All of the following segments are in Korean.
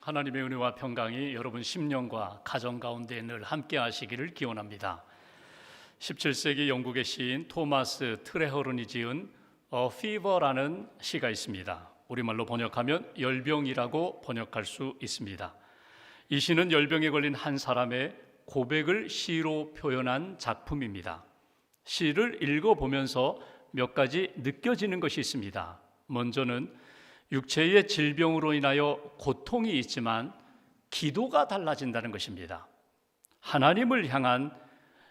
하나님의 은혜와 평강이 여러분 심령과 가정 가운데 늘 함께 하시기를 기원합니다. 17세기 영국의 시인 토마스 트레허른이 지은 A Fever라는 시가 있습니다. 우리말로 번역하면 열병이라고 번역할 수 있습니다. 이 시는 열병에 걸린 한 사람의 고백을 시로 표현한 작품입니다. 시를 읽어보면서 몇 가지 느껴지는 것이 있습니다. 먼저는 육체의 질병으로 인하여 고통이 있지만 기도가 달라진다는 것입니다. 하나님을 향한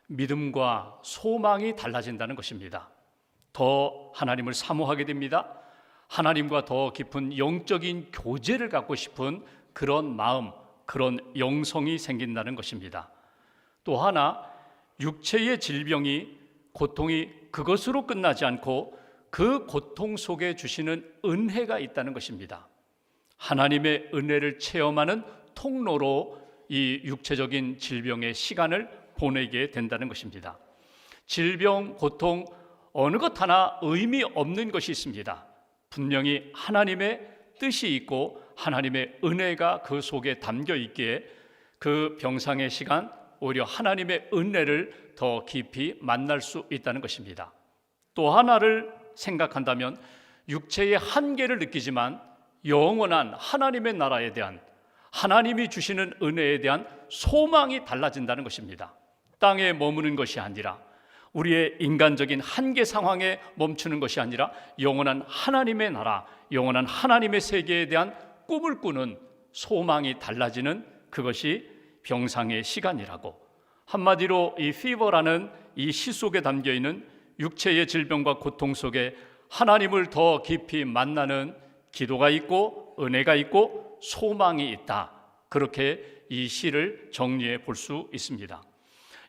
믿음과 소망이 달라진다는 것입니다. 더 하나님을 사모하게 됩니다. 하나님과 더 깊은 영적인 교제를 갖고 싶은 그런 마음, 그런 영성이 생긴다는 것입니다. 또 하나, 육체의 질병이, 고통이 그것으로 끝나지 않고 그 고통 속에 주시는 은혜가 있다는 것입니다. 하나님의 은혜를 체험하는 통로로 이 육체적인 질병의 시간을 보내게 된다는 것입니다. 질병, 고통, 어느 것 하나 의미 없는 것이 있습니다. 분명히 하나님의 뜻이 있고 하나님의 은혜가 그 속에 담겨 있기에 그 병상의 시간, 오히려 하나님의 은혜를 더 깊이 만날 수 있다는 것입니다. 또 하나를 생각한다면 육체의 한계를 느끼지만 영원한 하나님의 나라에 대한, 하나님이 주시는 은혜에 대한 소망이 달라진다는 것입니다. 땅에 머무는 것이 아니라, 우리의 인간적인 한계 상황에 멈추는 것이 아니라 영원한 하나님의 나라, 영원한 하나님의 세계에 대한 꿈을 꾸는 소망이 달라지는 그것이 병상의 시간이라고. 한마디로 이 피버라는 이 시 속에 담겨있는 육체의 질병과 고통 속에 하나님을 더 깊이 만나는 기도가 있고 은혜가 있고 소망이 있다. 그렇게 이 시를 정리해 볼 수 있습니다.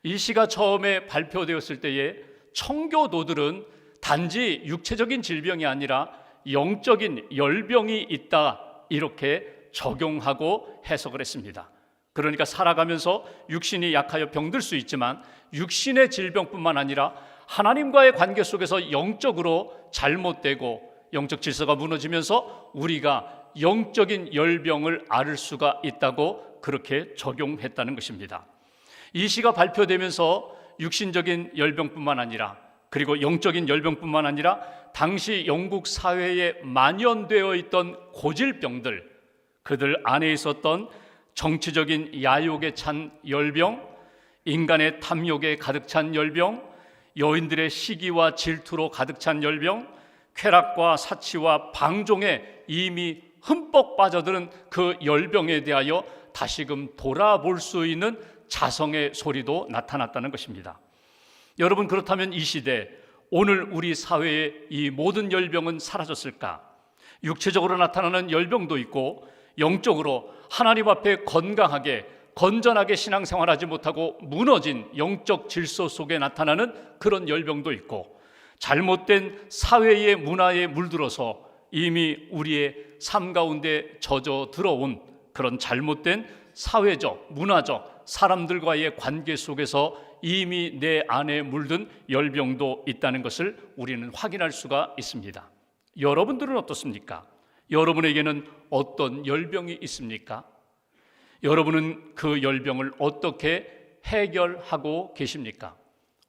이 시가 처음에 발표되었을 때에 청교도들은 단지 육체적인 질병이 아니라 영적인 열병이 있다, 이렇게 적용하고 해석을 했습니다. 그러니까 살아가면서 육신이 약하여 병들 수 있지만 육신의 질병뿐만 아니라 하나님과의 관계 속에서 영적으로 잘못되고 영적 질서가 무너지면서 우리가 영적인 열병을 앓을 수가 있다고 그렇게 적용했다는 것입니다. 이 시가 발표되면서 육신적인 열병뿐만 아니라, 그리고 영적인 열병뿐만 아니라 당시 영국 사회에 만연되어 있던 고질병들, 그들 안에 있었던 정치적인 야욕에 찬 열병, 인간의 탐욕에 가득 찬 열병, 여인들의 시기와 질투로 가득 찬 열병, 쾌락과 사치와 방종에 이미 흠뻑 빠져드는 그 열병에 대하여 다시금 돌아볼 수 있는 자성의 소리도 나타났다는 것입니다. 여러분, 그렇다면 이 시대, 오늘 우리 사회의 이 모든 열병은 사라졌을까? 육체적으로 나타나는 열병도 있고 영적으로 하나님 앞에 건강하게 건전하게 신앙생활하지 못하고 무너진 영적 질서 속에 나타나는 그런 열병도 있고, 잘못된 사회의 문화에 물들어서 이미 우리의 삶 가운데 젖어 들어온 그런 잘못된 사회적, 문화적, 사람들과의 관계 속에서 이미 내 안에 물든 열병도 있다는 것을 우리는 확인할 수가 있습니다. 여러분들은 어떻습니까? 여러분에게는 어떤 열병이 있습니까? 여러분은 그 열병을 어떻게 해결하고 계십니까?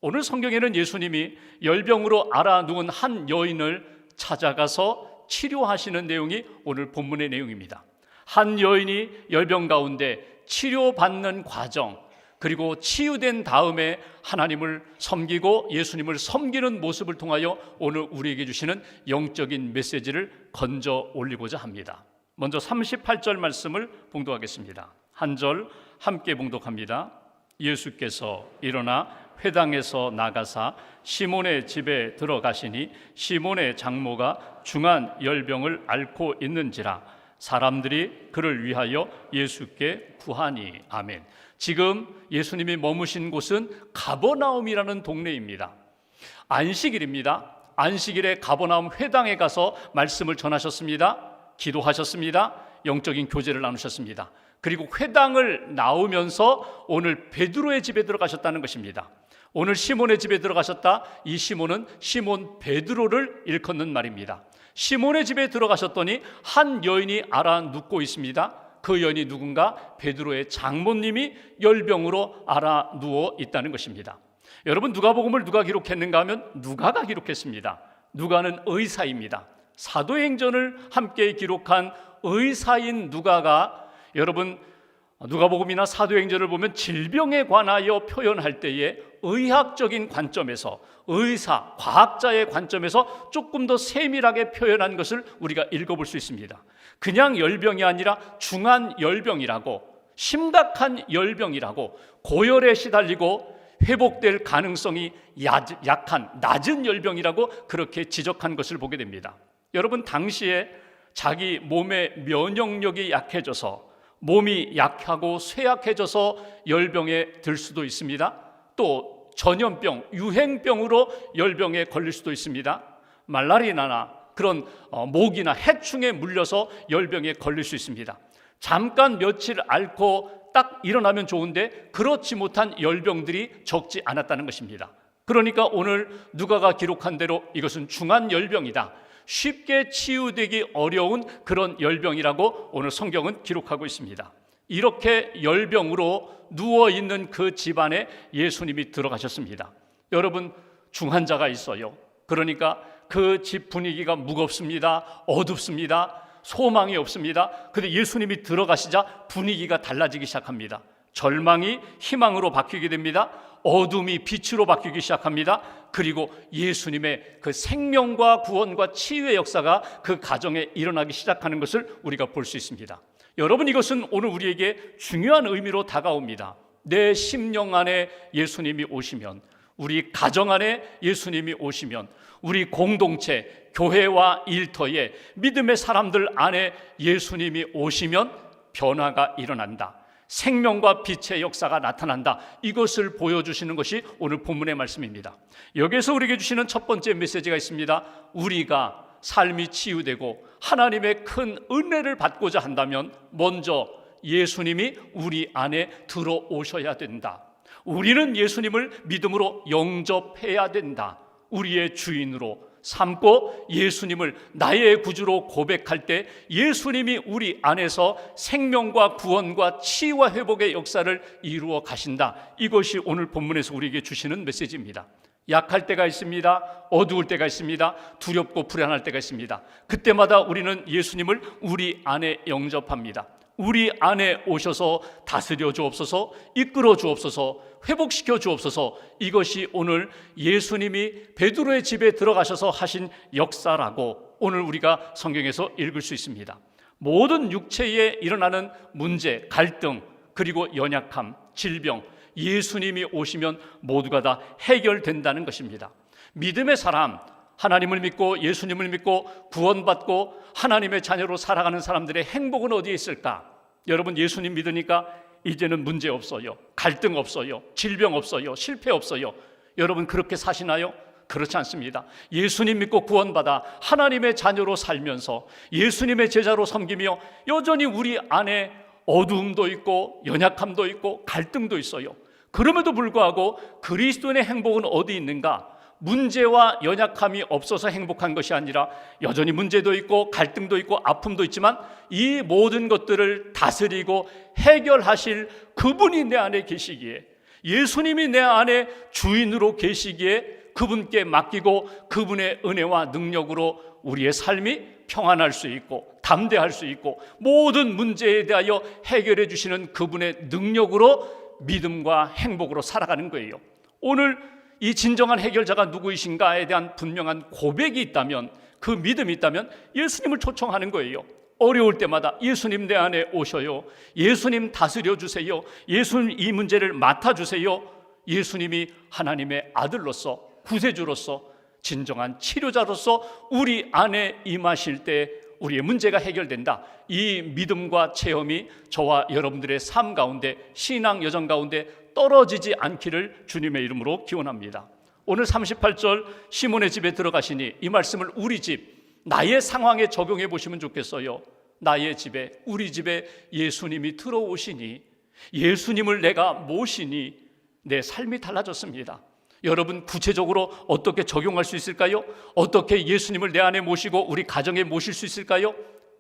오늘 성경에는 예수님이 열병으로 앓아 누운 한 여인을 찾아가서 치료하시는 내용이 오늘 본문의 내용입니다. 한 여인이 열병 가운데 치료받는 과정, 그리고 치유된 다음에 하나님을 섬기고 예수님을 섬기는 모습을 통하여 오늘 우리에게 주시는 영적인 메시지를 건져 올리고자 합니다. 먼저 38절 말씀을 봉독하겠습니다. 한 절 함께 봉독합니다. 예수께서 일어나 회당에서 나가사 시몬의 집에 들어가시니 시몬의 장모가 중한 열병을 앓고 있는지라 사람들이 그를 위하여 예수께 구하니. 아멘. 지금 예수님이 머무신 곳은 가버나움이라는 동네입니다. 안식일입니다. 안식일에 가버나움 회당에 가서 말씀을 전하셨습니다. 기도하셨습니다. 영적인 교제를 나누셨습니다. 그리고 회당을 나오면서 오늘 베드로의 집에 들어가셨다는 것입니다. 오늘 시몬의 집에 들어가셨다. 이 시몬은 시몬 베드로를 일컫는 말입니다. 시몬의 집에 들어가셨더니 한 여인이 알아 눕고 있습니다. 그 여인이 누군가? 베드로의 장모님이 열병으로 알아 누워 있다는 것입니다. 여러분, 누가복음을 누가 기록했는가 하면 누가가 기록했습니다. 누가는 의사입니다. 사도행전을 함께 기록한 의사인 누가가, 여러분, 누가복음이나 사도행전을 보면 질병에 관하여 표현할 때에 의학적인 관점에서, 의사, 과학자의 관점에서 조금 더 세밀하게 표현한 것을 우리가 읽어볼 수 있습니다. 그냥 열병이 아니라 중한 열병이라고, 심각한 열병이라고, 고열에 시달리고 회복될 가능성이 약한 낮은 열병이라고 그렇게 지적한 것을 보게 됩니다. 여러분, 당시에 자기 몸의 면역력이 약해져서, 몸이 약하고 쇠약해져서 열병에 들 수도 있습니다. 또 전염병, 유행병으로 열병에 걸릴 수도 있습니다. 말라리아나 그런 모기나 해충에 물려서 열병에 걸릴 수 있습니다. 잠깐 며칠 앓고 딱 일어나면 좋은데 그렇지 못한 열병들이 적지 않았다는 것입니다. 그러니까 오늘 누가가 기록한 대로 이것은 중한 열병이다, 쉽게 치유되기 어려운 그런 열병이라고 오늘 성경은 기록하고 있습니다. 이렇게 열병으로 누워있는 그 집안에 예수님이 들어가셨습니다. 여러분, 중환자가 있어요. 그러니까 그 집 분위기가 무겁습니다. 어둡습니다. 소망이 없습니다. 그런데 예수님이 들어가시자 분위기가 달라지기 시작합니다. 절망이 희망으로 바뀌게 됩니다. 어둠이 빛으로 바뀌기 시작합니다. 그리고 예수님의 그 생명과 구원과 치유의 역사가 그 가정에 일어나기 시작하는 것을 우리가 볼 수 있습니다. 여러분, 이것은 오늘 우리에게 중요한 의미로 다가옵니다. 내 심령 안에 예수님이 오시면, 우리 가정 안에 예수님이 오시면, 우리 공동체, 교회와 일터에 믿음의 사람들 안에 예수님이 오시면 변화가 일어난다, 생명과 빛의 역사가 나타난다. 이것을 보여주시는 것이 오늘 본문의 말씀입니다. 여기에서 우리에게 주시는 첫 번째 메시지가 있습니다. 우리가 삶이 치유되고 하나님의 큰 은혜를 받고자 한다면 먼저 예수님이 우리 안에 들어오셔야 된다. 우리는 예수님을 믿음으로 영접해야 된다. 우리의 주인으로 삼고 예수님을 나의 구주로 고백할 때 예수님이 우리 안에서 생명과 구원과 치유와 회복의 역사를 이루어 가신다. 이것이 오늘 본문에서 우리에게 주시는 메시지입니다. 약할 때가 있습니다. 어두울 때가 있습니다. 두렵고 불안할 때가 있습니다. 그때마다 우리는 예수님을 우리 안에 영접합니다. 우리 안에 오셔서 다스려 주옵소서, 이끌어 주옵소서, 회복시켜 주옵소서. 이것이 오늘 예수님이 베드로의 집에 들어가셔서 하신 역사라고 오늘 우리가 성경에서 읽을 수 있습니다. 모든 육체에 일어나는 문제, 갈등, 그리고 연약함, 질병, 예수님이 오시면 모두가 다 해결된다는 것입니다. 믿음의 사람, 하나님을 믿고 예수님을 믿고 구원받고 하나님의 자녀로 살아가는 사람들의 행복은 어디에 있을까? 여러분, 예수님 믿으니까 이제는 문제 없어요. 갈등 없어요. 질병 없어요. 실패 없어요. 여러분, 그렇게 사시나요? 그렇지 않습니다. 예수님 믿고 구원받아 하나님의 자녀로 살면서 예수님의 제자로 섬기며 여전히 우리 안에 어두움도 있고 연약함도 있고 갈등도 있어요. 그럼에도 불구하고 그리스도인의 행복은 어디 있는가? 문제와 연약함이 없어서 행복한 것이 아니라 여전히 문제도 있고 갈등도 있고 아픔도 있지만 이 모든 것들을 다스리고 해결하실 그분이 내 안에 계시기에, 예수님이 내 안에 주인으로 계시기에 그분께 맡기고 그분의 은혜와 능력으로 우리의 삶이 평안할 수 있고 담대할 수 있고 모든 문제에 대하여 해결해 주시는 그분의 능력으로 믿음과 행복으로 살아가는 거예요. 오늘 이 진정한 해결자가 누구이신가에 대한 분명한 고백이 있다면, 그 믿음이 있다면 예수님을 초청하는 거예요. 어려울 때마다 예수님 내 안에 오셔요. 예수님 다스려 주세요. 예수님 이 문제를 맡아주세요. 예수님이 하나님의 아들로서, 구세주로서, 진정한 치료자로서 우리 안에 임하실 때 우리의 문제가 해결된다. 이 믿음과 체험이 저와 여러분들의 삶 가운데, 신앙 여정 가운데 떨어지지 않기를 주님의 이름으로 기원합니다. 오늘 38절 시몬의 집에 들어가시니, 이 말씀을 우리 집, 나의 상황에 적용해 보시면 좋겠어요. 나의 집에, 우리 집에 예수님이 들어오시니, 예수님을 내가 모시니 내 삶이 달라졌습니다. 여러분, 구체적으로 어떻게 적용할 수 있을까요? 어떻게 예수님을 내 안에 모시고 우리 가정에 모실 수 있을까요?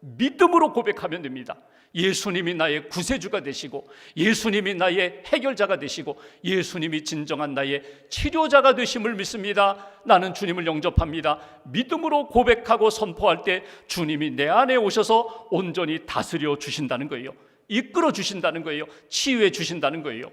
믿음으로 고백하면 됩니다. 예수님이 나의 구세주가 되시고, 예수님이 나의 해결자가 되시고, 예수님이 진정한 나의 치료자가 되심을 믿습니다. 나는 주님을 영접합니다. 믿음으로 고백하고 선포할 때 주님이 내 안에 오셔서 온전히 다스려 주신다는 거예요. 이끌어 주신다는 거예요. 치유해 주신다는 거예요.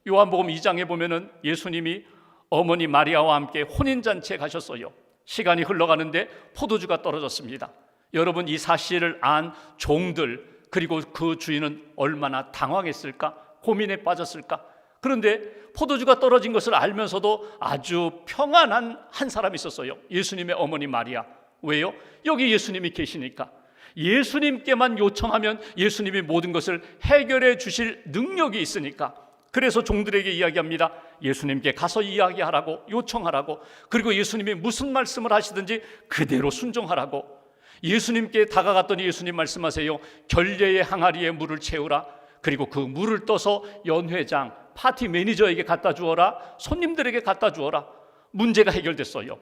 요한복음 2장에 보면은 예수님이 어머니 마리아와 함께 혼인잔치에 가셨어요. 시간이 흘러가는데 포도주가 떨어졌습니다. 여러분, 이 사실을 안 종들, 그리고 그 주인은 얼마나 당황했을까? 고민에 빠졌을까? 그런데 포도주가 떨어진 것을 알면서도 아주 평안한 한 사람이 있었어요. 예수님의 어머니 마리아. 왜요? 여기 예수님이 계시니까. 예수님께만 요청하면 예수님이 모든 것을 해결해 주실 능력이 있으니까. 그래서 종들에게 이야기합니다. 예수님께 가서 이야기하라고, 요청하라고, 그리고 예수님이 무슨 말씀을 하시든지 그대로 순종하라고. 예수님께 다가갔더니 예수님 말씀하세요. 결례의 항아리에 물을 채우라. 그리고 그 물을 떠서 연회장, 파티 매니저에게 갖다 주어라. 손님들에게 갖다 주어라. 문제가 해결됐어요.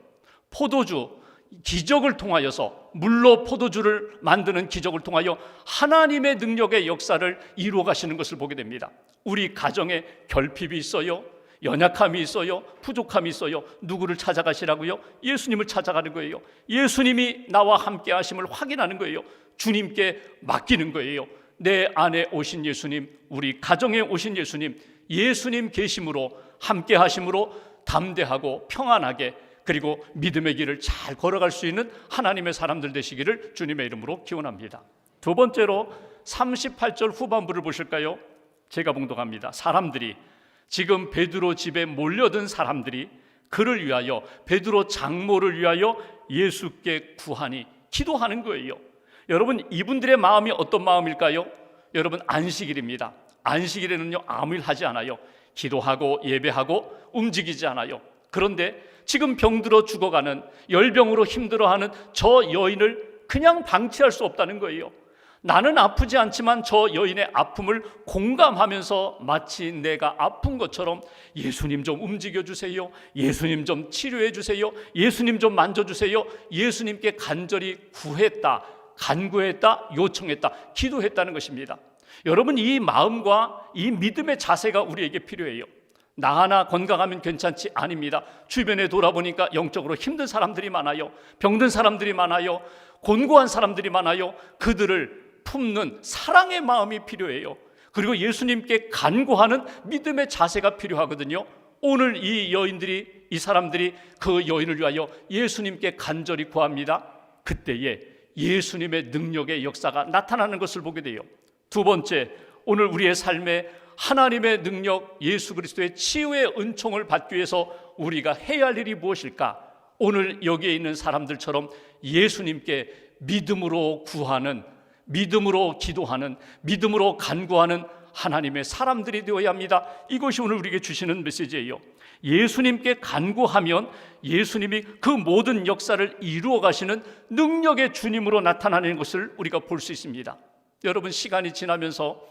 포도주, 기적을 통하여서, 물로 포도주를 만드는 기적을 통하여 하나님의 능력의 역사를 이루어 가시는 것을 보게 됩니다. 우리 가정에 결핍이 있어요. 연약함이 있어요. 부족함이 있어요. 누구를 찾아가시라고요? 예수님을 찾아가는 거예요. 예수님이 나와 함께 하심을 확인하는 거예요. 주님께 맡기는 거예요. 내 안에 오신 예수님, 우리 가정에 오신 예수님, 예수님 계심으로, 함께 하심으로 담대하고 평안하게, 그리고 믿음의 길을 잘 걸어갈 수 있는 하나님의 사람들 되시기를 주님의 이름으로 기원합니다. 두 번째로 38절 후반부를 보실까요? 제가 봉독합니다. 사람들이, 지금 베드로 집에 몰려든 사람들이 그를 위하여, 베드로 장모를 위하여 예수께 구하니, 기도하는 거예요. 여러분, 이분들의 마음이 어떤 마음일까요? 여러분, 안식일입니다. 안식일에는요, 아무 일 하지 않아요. 기도하고 예배하고 움직이지 않아요. 그런데 지금 병들어 죽어가는, 열병으로 힘들어하는 저 여인을 그냥 방치할 수 없다는 거예요. 나는 아프지 않지만 저 여인의 아픔을 공감하면서 마치 내가 아픈 것처럼 예수님 좀 움직여 주세요. 예수님 좀 치료해 주세요. 예수님 좀 만져주세요. 예수님께 간절히 구했다, 간구했다, 요청했다, 기도했다는 것입니다. 여러분, 이 마음과 이 믿음의 자세가 우리에게 필요해요. 나 하나 건강하면 괜찮지? 아닙니다. 주변에 돌아보니까 영적으로 힘든 사람들이 많아요. 병든 사람들이 많아요. 곤고한 사람들이 많아요. 그들을 품는 사랑의 마음이 필요해요. 그리고 예수님께 간구하는 믿음의 자세가 필요하거든요. 오늘 이 여인들이, 이 사람들이 그 여인을 위하여 예수님께 간절히 구합니다. 그때에 예수님의 능력의 역사가 나타나는 것을 보게 돼요. 두 번째, 오늘 우리의 삶에 하나님의 능력, 예수 그리스도의 치유의 은총을 받기 위해서 우리가 해야 할 일이 무엇일까? 오늘 여기에 있는 사람들처럼 예수님께 믿음으로 구하는, 믿음으로 기도하는, 믿음으로 간구하는 하나님의 사람들이 되어야 합니다. 이것이 오늘 우리에게 주시는 메시지예요. 예수님께 간구하면 예수님이 그 모든 역사를 이루어 가시는 능력의 주님으로 나타나는 것을 우리가 볼 수 있습니다. 여러분, 시간이 지나면서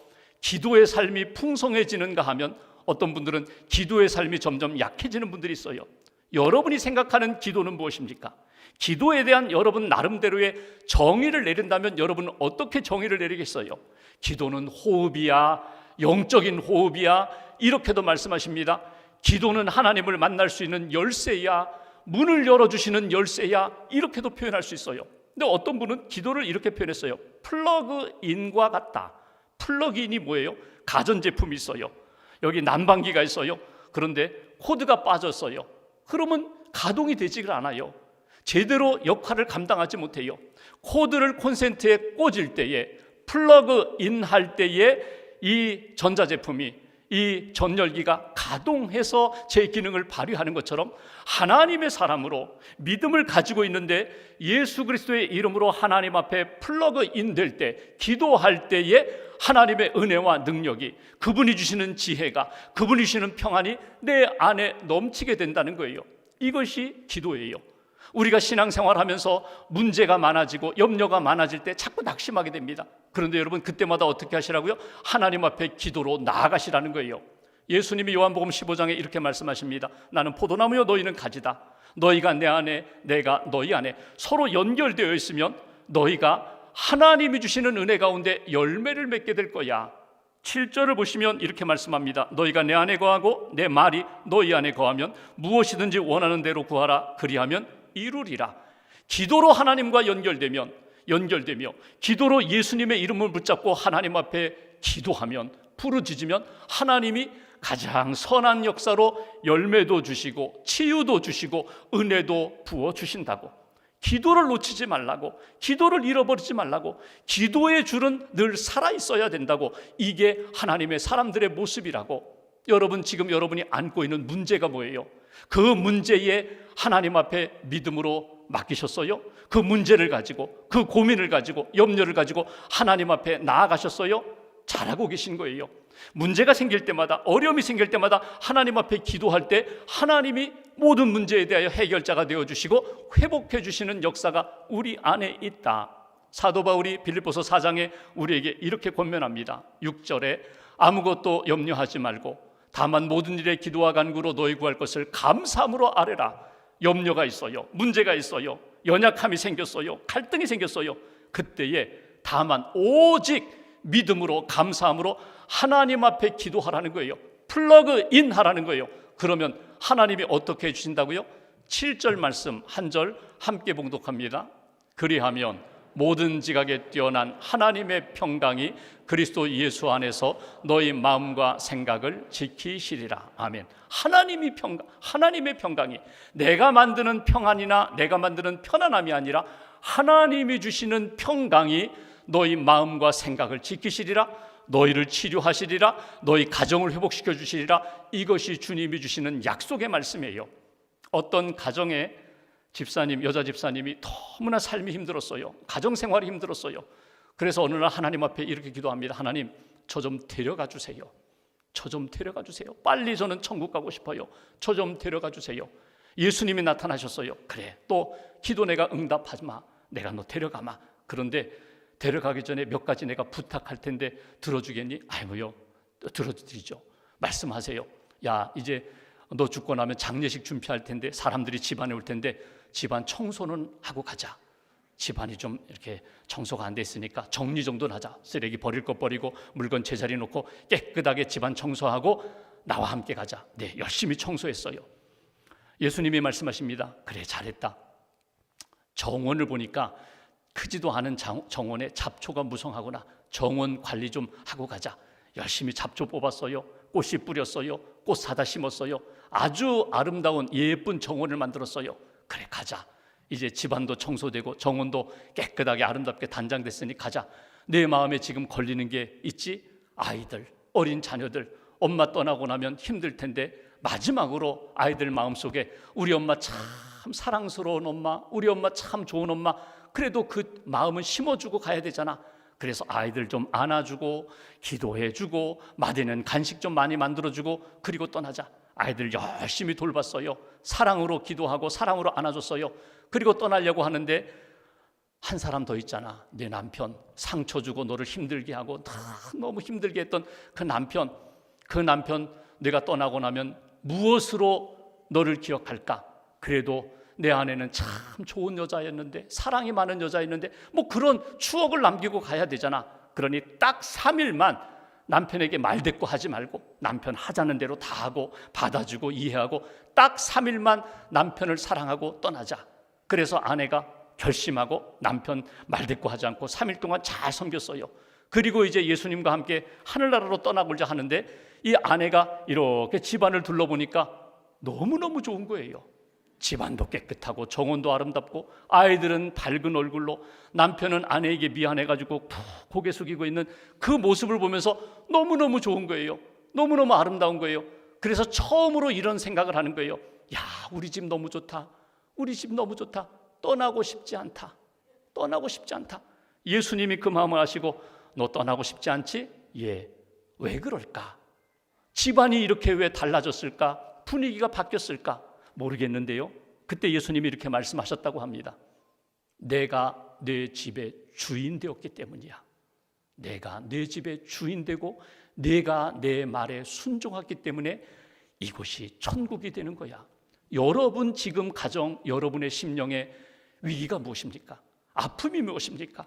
기도의 삶이 풍성해지는가 하면 어떤 분들은 기도의 삶이 점점 약해지는 분들이 있어요. 여러분이 생각하는 기도는 무엇입니까? 기도에 대한 여러분 나름대로의 정의를 내린다면 여러분은 어떻게 정의를 내리겠어요? 기도는 호흡이야, 영적인 호흡이야, 이렇게도 말씀하십니다. 기도는 하나님을 만날 수 있는 열쇠야, 문을 열어주시는 열쇠야, 이렇게도 표현할 수 있어요. 근데 어떤 분은 기도를 이렇게 표현했어요. 플러그인과 같다. 플러그인이 뭐예요? 가전제품이 있어요. 여기 난방기가 있어요. 그런데 코드가 빠졌어요. 그러면 가동이 되지가 않아요. 제대로 역할을 감당하지 못해요. 코드를 콘센트에 꽂을 때에, 플러그인 할 때에 이 전자제품이, 이 전열기가 가동해서 제 기능을 발휘하는 것처럼 하나님의 사람으로 믿음을 가지고 있는데 예수 그리스도의 이름으로 하나님 앞에 플러그인 될 때, 기도할 때에 하나님의 은혜와 능력이, 그분이 주시는 지혜가, 그분이 주시는 평안이 내 안에 넘치게 된다는 거예요. 이것이 기도예요. 우리가 신앙생활하면서 문제가 많아지고 염려가 많아질 때 자꾸 낙심하게 됩니다. 그런데 여러분, 그때마다 어떻게 하시라고요? 하나님 앞에 기도로 나아가시라는 거예요. 예수님이 요한복음 15장에 이렇게 말씀하십니다. 나는 포도나무요 너희는 가지다. 너희가 내 안에, 내가 너희 안에 서로 연결되어 있으면 너희가 하나님이 주시는 은혜 가운데 열매를 맺게 될 거야. 7절을 보시면 이렇게 말씀합니다. 너희가 내 안에 거하고 내 말이 너희 안에 거하면 무엇이든지 원하는 대로 구하라. 그리하면 이루리라. 기도로 하나님과 연결되며 기도로 예수님의 이름을 붙잡고 하나님 앞에 기도하면, 부르짖으면 하나님이 가장 선한 역사로 열매도 주시고 치유도 주시고 은혜도 부어주신다고. 기도를 놓치지 말라고, 기도를 잃어버리지 말라고, 기도의 줄은 늘 살아있어야 된다고. 이게 하나님의 사람들의 모습이라고. 여러분, 지금 여러분이 안고 있는 문제가 뭐예요? 그 문제에 하나님 앞에 믿음으로 맡기셨어요? 그 문제를 가지고, 그 고민을 가지고, 염려를 가지고 하나님 앞에 나아가셨어요? 잘하고 계신 거예요. 문제가 생길 때마다, 어려움이 생길 때마다 하나님 앞에 기도할 때 하나님이 모든 문제에 대하여 해결자가 되어주시고 회복해 주시는 역사가 우리 안에 있다. 사도 바울이 빌립보서 4장에 우리에게 이렇게 권면합니다. 6절에 아무것도 염려하지 말고 다만 모든 일에 기도와 간구로 너희 구할 것을 감사함으로 아뢰라. 염려가 있어요, 문제가 있어요, 연약함이 생겼어요, 갈등이 생겼어요. 그때에 다만 오직 믿음으로 감사함으로 하나님 앞에 기도하라는 거예요. 플러그인 하라는 거예요. 그러면 하나님이 어떻게 해주신다고요? 7절 말씀 한 절 함께 봉독합니다. 그리하면 모든 지각에 뛰어난 하나님의 평강이 그리스도 예수 안에서 너희 마음과 생각을 지키시리라. 아멘. 하나님의 평강이, 내가 만드는 평안이나 내가 만드는 편안함이 아니라 하나님이 주시는 평강이 너희 마음과 생각을 지키시리라. 너희를 치료하시리라. 너희 가정을 회복시켜 주시리라. 이것이 주님이 주시는 약속의 말씀이에요. 어떤 가정에 집사님, 여자 집사님이 너무나 삶이 힘들었어요. 가정생활이 힘들었어요. 그래서 어느 날 하나님 앞에 이렇게 기도합니다. 하나님, 저 좀 데려가 주세요. 저 좀 데려가 주세요. 빨리 저는 천국 가고 싶어요. 저 좀 데려가 주세요. 예수님이 나타나셨어요. 그래, 또 기도 내가 응답하지 마. 내가 너 데려가마. 그런데 데려가기 전에 몇 가지 내가 부탁할 텐데 들어주겠니? 아이고요, 들어드리죠. 말씀하세요. 야, 이제 너 죽고 나면 장례식 준비할 텐데 사람들이 집안에 올 텐데 집안 청소는 하고 가자. 집안이 좀 이렇게 청소가 안 돼 있으니까 정리 정도는 하자. 쓰레기 버릴 것 버리고 물건 제자리 놓고 깨끗하게 집안 청소하고 나와 함께 가자. 네, 열심히 청소했어요. 예수님이 말씀하십니다. 그래, 잘했다. 정원을 보니까 크지도 않은 정원에 잡초가 무성하구나. 정원 관리 좀 하고 가자. 열심히 잡초 뽑았어요. 꽃이 뿌렸어요. 꽃 사다 심었어요. 아주 아름다운 예쁜 정원을 만들었어요. 그래, 가자. 이제 집안도 청소되고 정원도 깨끗하게 아름답게 단장됐으니 가자. 내 마음에 지금 걸리는 게 있지? 아이들, 어린 자녀들, 엄마 떠나고 나면 힘들 텐데 마지막으로 아이들 마음속에 우리 엄마 참 사랑스러운 엄마, 우리 엄마 참 좋은 엄마, 그래도 그 마음은 심어주고 가야 되잖아. 그래서 아이들 좀 안아주고 기도해주고 맛있는 간식 좀 많이 만들어주고 그리고 떠나자. 아이들 열심히 돌봤어요. 사랑으로 기도하고 사랑으로 안아줬어요. 그리고 떠나려고 하는데 한 사람 더 있잖아. 내 남편, 상처 주고 너를 힘들게 하고 너무 힘들게 했던 그 남편 내가 떠나고 나면 무엇으로 너를 기억할까? 그래도 내 안에는 참 좋은 여자였는데, 사랑이 많은 여자였는데, 뭐 그런 추억을 남기고 가야 되잖아. 그러니 딱 3일만 남편에게 말대꾸 하지 말고 남편 하자는 대로 다 하고 받아주고 이해하고 딱 3일만 남편을 사랑하고 떠나자. 그래서 아내가 결심하고 남편 말대꾸 하지 않고 3일 동안 잘 섬겼어요. 그리고 이제 예수님과 함께 하늘나라로 떠나고자 하는데 이 아내가 이렇게 집안을 둘러보니까 너무너무 좋은 거예요. 집안도 깨끗하고 정원도 아름답고 아이들은 밝은 얼굴로, 남편은 아내에게 미안해가지고 푹 고개 숙이고 있는 그 모습을 보면서 너무너무 좋은 거예요. 너무너무 아름다운 거예요. 그래서 처음으로 이런 생각을 하는 거예요. 야, 우리 집 너무 좋다. 우리 집 너무 좋다. 떠나고 싶지 않다. 떠나고 싶지 않다. 예수님이 그 마음을 아시고 너 떠나고 싶지 않지? 예. 왜 그럴까? 집안이 이렇게 왜 달라졌을까? 분위기가 바뀌었을까? 모르겠는데요. 그때 예수님이 이렇게 말씀하셨다고 합니다. 내가 내 집의 주인 되었기 때문이야. 내가 내 집의 주인 되고 내가 내 말에 순종했기 때문에 이곳이 천국이 되는 거야. 여러분 지금 가정, 여러분의 심령의 위기가 무엇입니까? 아픔이 무엇입니까?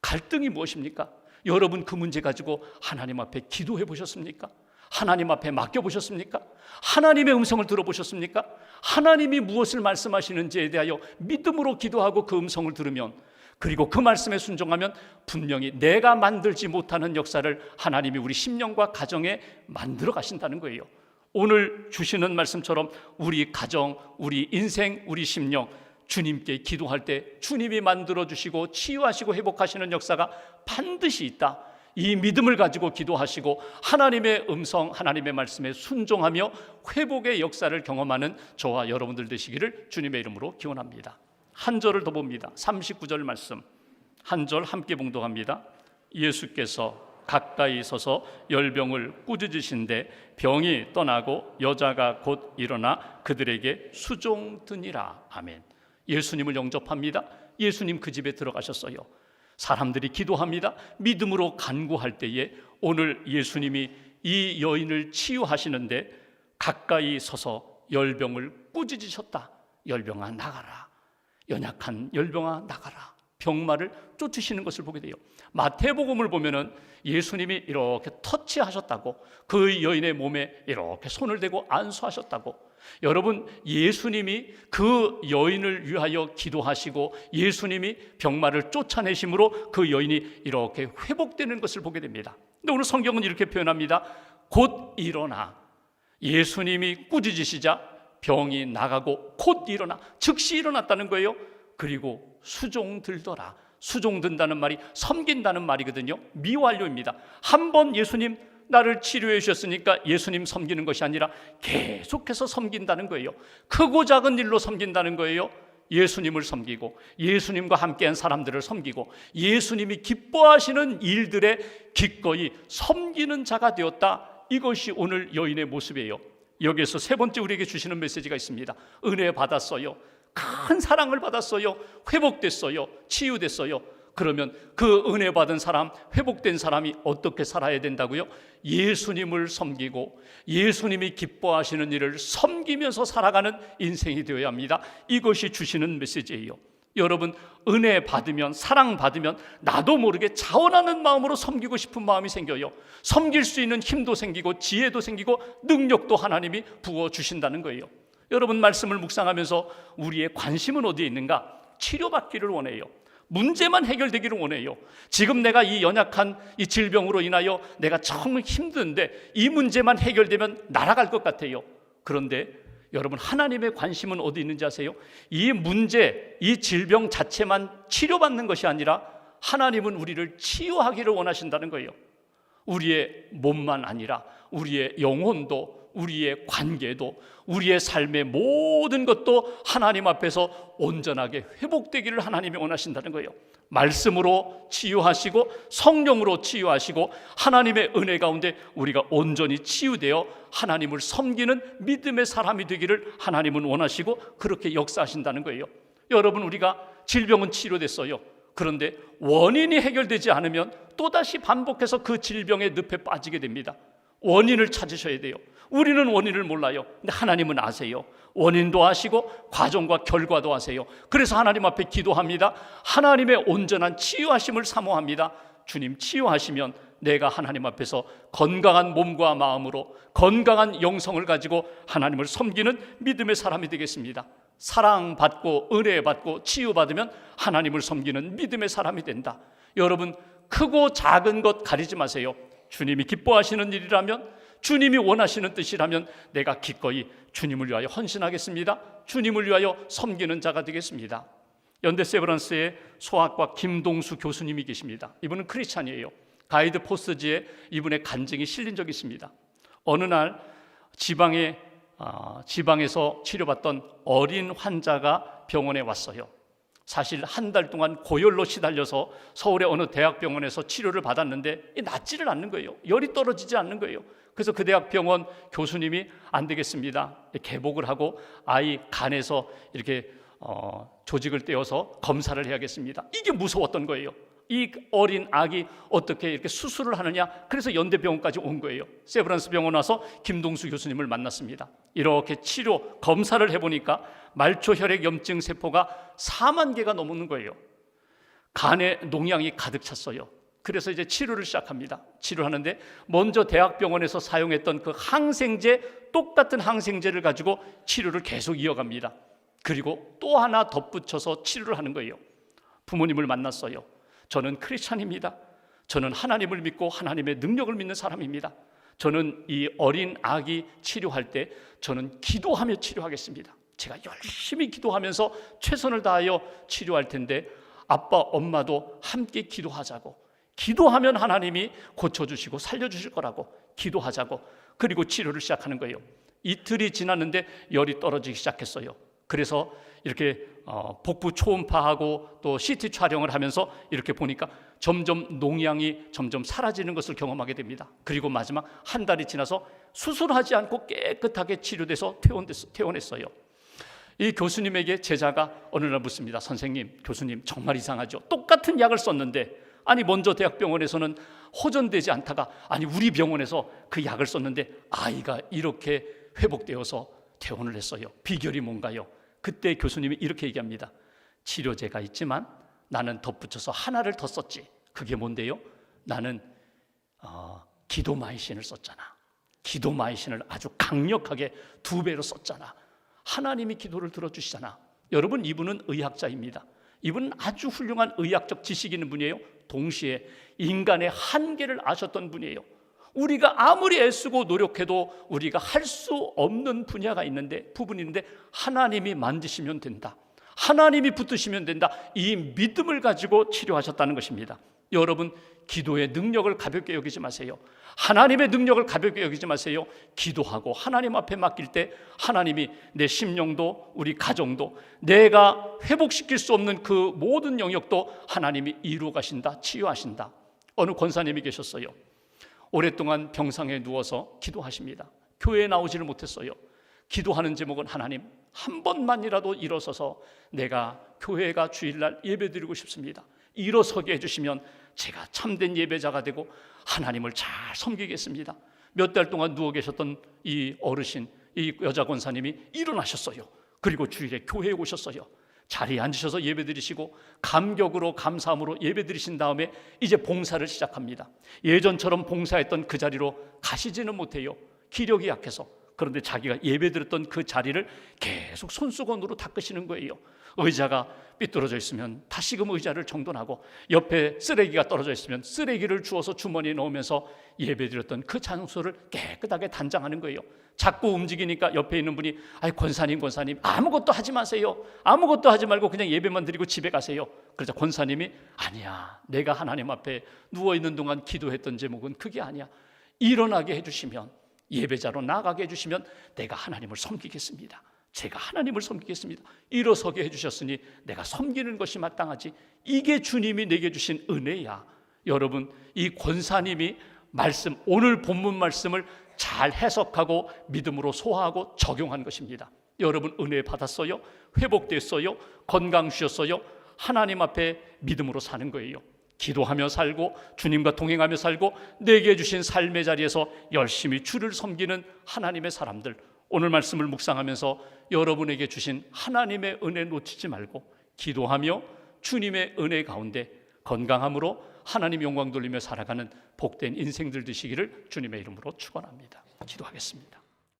갈등이 무엇입니까? 여러분 그 문제 가지고 하나님 앞에 기도해 보셨습니까? 하나님 앞에 맡겨 보셨습니까? 하나님의 음성을 들어보셨습니까? 하나님이 무엇을 말씀하시는지에 대하여 믿음으로 기도하고 그 음성을 들으면, 그리고 그 말씀에 순종하면 분명히 내가 만들지 못하는 역사를 하나님이 우리 심령과 가정에 만들어 가신다는 거예요. 오늘 주시는 말씀처럼 우리 가정, 우리 인생, 우리 심령, 주님께 기도할 때 주님이 만들어 주시고 치유하시고 회복하시는 역사가 반드시 있다. 이 믿음을 가지고 기도하시고 하나님의 음성, 하나님의 말씀에 순종하며 회복의 역사를 경험하는 저와 여러분들 되시기를 주님의 이름으로 기원합니다. 한 절을 더 봅니다. 39절 말씀 한 절 함께 봉독합니다. 예수께서 가까이 서서 열병을 꾸짖으신데 병이 떠나고 여자가 곧 일어나 그들에게 수종드니라. 아멘. 예수님을 영접합니다. 예수님 그 집에 들어가셨어요. 사람들이 기도합니다. 믿음으로 간구할 때에 오늘 예수님이 이 여인을 치유하시는데 가까이 서서 열병을 꾸짖으셨다. 열병아 나가라. 연약한 열병아 나가라. 병마를 쫓으시는 것을 보게 돼요. 마태복음을 보면은 예수님이 이렇게 터치하셨다고, 그 여인의 몸에 이렇게 손을 대고 안수하셨다고. 여러분, 예수님이 그 여인을 위하여 기도하시고 예수님이 병마를 쫓아내심으로 그 여인이 이렇게 회복되는 것을 보게 됩니다. 근데 오늘 성경은 이렇게 표현합니다. 곧 일어나. 예수님이 꾸짖으시자 병이 나가고 곧 일어나, 즉시 일어났다는 거예요. 그리고 수종들더라. 수종든다는 말이 섬긴다는 말이거든요. 미완료입니다. 한 번 예수님 나를 치료해 주셨으니까 예수님 섬기는 것이 아니라 계속해서 섬긴다는 거예요. 크고 작은 일로 섬긴다는 거예요. 예수님을 섬기고 예수님과 함께한 사람들을 섬기고 예수님이 기뻐하시는 일들에 기꺼이 섬기는 자가 되었다. 이것이 오늘 여인의 모습이에요. 여기에서 세 번째 우리에게 주시는 메시지가 있습니다. 은혜 받았어요. 큰 사랑을 받았어요. 회복됐어요. 치유됐어요. 그러면 그 은혜 받은 사람, 회복된 사람이 어떻게 살아야 된다고요? 예수님을 섬기고 예수님이 기뻐하시는 일을 섬기면서 살아가는 인생이 되어야 합니다. 이것이 주시는 메시지예요. 여러분, 은혜 받으면, 사랑 받으면 나도 모르게 자원하는 마음으로 섬기고 싶은 마음이 생겨요. 섬길 수 있는 힘도 생기고 지혜도 생기고 능력도 하나님이 부어주신다는 거예요. 여러분, 말씀을 묵상하면서 우리의 관심은 어디에 있는가? 치료받기를 원해요. 문제만 해결되기를 원해요. 지금 내가 이 연약한 이 질병으로 인하여 내가 정말 힘든데 이 문제만 해결되면 날아갈 것 같아요. 그런데 여러분, 하나님의 관심은 어디 있는지 아세요? 이 문제, 이 질병 자체만 치료받는 것이 아니라 하나님은 우리를 치유하기를 원하신다는 거예요. 우리의 몸만 아니라 우리의 영혼도, 우리의 관계도, 우리의 삶의 모든 것도 하나님 앞에서 온전하게 회복되기를 하나님이 원하신다는 거예요. 말씀으로 치유하시고 성령으로 치유하시고 하나님의 은혜 가운데 우리가 온전히 치유되어 하나님을 섬기는 믿음의 사람이 되기를 하나님은 원하시고 그렇게 역사하신다는 거예요. 여러분, 우리가 질병은 치료됐어요. 그런데 원인이 해결되지 않으면 또다시 반복해서 그 질병의 늪에 빠지게 됩니다. 원인을 찾으셔야 돼요. 우리는 원인을 몰라요. 근데 하나님은 아세요. 원인도 아시고 과정과 결과도 아세요. 그래서 하나님 앞에 기도합니다. 하나님의 온전한 치유하심을 사모합니다. 주님, 치유하시면 내가 하나님 앞에서 건강한 몸과 마음으로 건강한 영성을 가지고 하나님을 섬기는 믿음의 사람이 되겠습니다. 사랑받고 은혜받고 치유받으면 하나님을 섬기는 믿음의 사람이 된다. 여러분, 크고 작은 것 가리지 마세요. 주님이 기뻐하시는 일이라면, 주님이 원하시는 뜻이라면 내가 기꺼이 주님을 위하여 헌신하겠습니다. 주님을 위하여 섬기는 자가 되겠습니다. 연대 세브란스의 소아과 김동수 교수님이 계십니다. 이분은 크리스찬이에요. 가이드 포스지에 이분의 간증이 실린 적이 있습니다. 어느 날 지방에서 치료받던 어린 환자가 병원에 왔어요. 사실 한 달 동안 고열로 시달려서 서울의 어느 대학병원에서 치료를 받았는데 낫지를 않는 거예요. 열이 떨어지지 않는 거예요. 그래서 그 대학병원 교수님이 안 되겠습니다. 개복을 하고 아이 간에서 이렇게 조직을 떼어서 검사를 해야겠습니다. 이게 무서웠던 거예요. 이 어린 아기 어떻게 이렇게 수술을 하느냐. 그래서 연대병원까지 온 거예요. 세브란스 병원 와서 김동수 교수님을 만났습니다. 이렇게 치료 검사를 해보니까 말초 혈액 염증 세포가 4만 개가 넘는 거예요. 간에 농양이 가득 찼어요. 그래서 이제 치료를 시작합니다. 치료하는데 먼저 대학병원에서 사용했던 그 항생제, 똑같은 항생제를 가지고 치료를 계속 이어갑니다. 그리고 또 하나 덧붙여서 치료를 하는 거예요. 부모님을 만났어요. 저는 크리스찬입니다. 저는 하나님을 믿고 하나님의 능력을 믿는 사람입니다. 저는 이 어린 아기 치료할 때 저는 기도하며 치료하겠습니다. 제가 열심히 기도하면서 최선을 다하여 치료할 텐데 아빠, 엄마도 함께 기도하자고, 기도하면 하나님이 고쳐주시고 살려주실 거라고 기도하자고, 그리고 치료를 시작하는 거예요. 이틀이 지났는데 열이 떨어지기 시작했어요. 그래서 이렇게 복부 초음파하고 또 CT 촬영을 하면서 이렇게 보니까 점점 농양이 점점 사라지는 것을 경험하게 됩니다. 그리고 마지막 한 달이 지나서 수술하지 않고 깨끗하게 치료돼서 퇴원했어요. 이 교수님에게 제자가 어느 날 묻습니다. 선생님, 교수님, 정말 이상하죠. 똑같은 약을 썼는데, 아니 먼저 대학병원에서는 호전되지 않다가 아니 우리 병원에서 그 약을 썼는데 아이가 이렇게 회복되어서 퇴원을 했어요. 비결이 뭔가요? 그때 교수님이 이렇게 얘기합니다. 치료제가 있지만 나는 덧붙여서 하나를 더 썼지. 그게 뭔데요? 나는 기도마이신을 썼잖아. 기도마이신을 아주 강력하게 2배로 썼잖아. 하나님이 기도를 들어주시잖아. 여러분, 이분은 의학자입니다. 이분은 아주 훌륭한 의학적 지식이 있는 분이에요. 동시에 인간의 한계를 아셨던 분이에요. 우리가 아무리 애쓰고 노력해도 우리가 할 수 없는 분야가 있는데, 부분인데 하나님이 만지시면 된다, 하나님이 붙으시면 된다, 이 믿음을 가지고 치료하셨다는 것입니다. 여러분, 기도의 능력을 가볍게 여기지 마세요. 하나님의 능력을 가볍게 여기지 마세요. 기도하고 하나님 앞에 맡길 때 하나님이 내 심령도 우리 가정도 내가 회복시킬 수 없는 그 모든 영역도 하나님이 이루어 가신다, 치유하신다. 어느 권사님이 계셨어요. 오랫동안 병상에 누워서 기도하십니다. 교회에 나오지를 못했어요. 기도하는 제목은 하나님, 한 번만이라도 일어서서 내가 교회가 주일날 예배드리고 싶습니다. 일어서게 해주시면 제가 참된 예배자가 되고 하나님을 잘 섬기겠습니다. 몇 달 동안 누워 계셨던 이 어르신, 이 여자 권사님이 일어나셨어요. 그리고 주일에 교회에 오셨어요. 자리에 앉으셔서 예배드리시고 감격으로 감사함으로 예배드리신 다음에 이제 봉사를 시작합니다. 예전처럼 봉사했던 그 자리로 가시지는 못해요. 기력이 약해서. 그런데 자기가 예배드렸던 그 자리를 계속 손수건으로 닦으시는 거예요. 의자가 삐뚤어져 있으면 다시금 의자를 정돈하고, 옆에 쓰레기가 떨어져 있으면 쓰레기를 주워서 주머니에 넣으면서 예배드렸던 그 장소를 깨끗하게 단장하는 거예요. 자꾸 움직이니까 옆에 있는 분이 아이 권사님 아무것도 하지 마세요. 아무것도 하지 말고 그냥 예배만 드리고 집에 가세요. 그러자 권사님이 아니야, 내가 하나님 앞에 누워있는 동안 기도했던 제목은 그게 아니야. 일어나게 해주시면, 예배자로 나가게 해주시면 내가 하나님을 섬기겠습니다. 제가 하나님을 섬기겠습니다. 일어서게 해주셨으니 내가 섬기는 것이 마땅하지. 이게 주님이 내게 주신 은혜야. 여러분, 이 권사님이 말씀, 오늘 본문 말씀을 잘 해석하고 믿음으로 소화하고 적용한 것입니다. 여러분, 은혜 받았어요? 회복됐어요? 건강 주셨어요? 하나님 앞에 믿음으로 사는 거예요. 기도하며 살고 주님과 동행하며 살고 내게 주신 삶의 자리에서 열심히 주를 섬기는 하나님의 사람들, 오늘 말씀을 묵상하면서 여러분에게 주신 하나님의 은혜 놓치지 말고 기도하며 주님의 은혜 가운데 건강함으로 하나님 영광 돌리며 살아가는 복된 인생들 되시기를 주님의 이름으로 축원합니다. 기도하겠습니다.